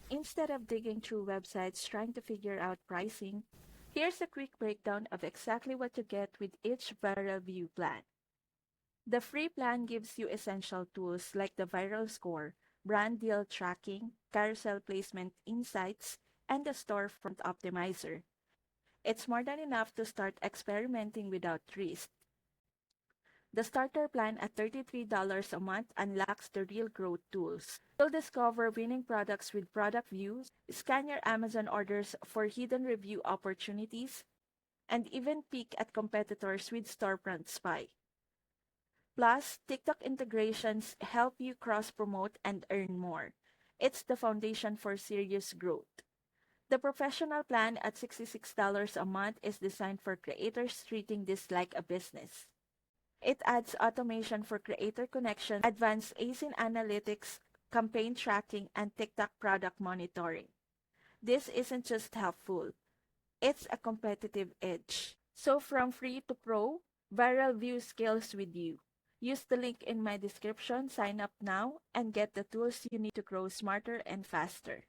Instead of digging through websites trying to figure out pricing, here's a quick breakdown of exactly what you get with each Viral Vue plan. The free plan gives you essential tools like the viral score, brand deal tracking, carousel placement insights, and the storefront optimizer. It's more than enough to start experimenting without risk. The starter plan at $33 a month unlocks the real growth tools. You'll discover winning products with product views, scan your Amazon orders for hidden review opportunities, and even peek at competitors with Storefront Spy. Plus, TikTok integrations help you cross promote and earn more. It's the foundation for serious growth. The professional plan at $66 a month is designed for creators treating this like a business. It adds automation for creator connection, advanced ASIN analytics, campaign tracking, and TikTok product monitoring. This isn't just helpful, it's a competitive edge. So from free to pro, Viral View scales with you. Use the link in my description, sign up now, and get the tools you need to grow smarter and faster.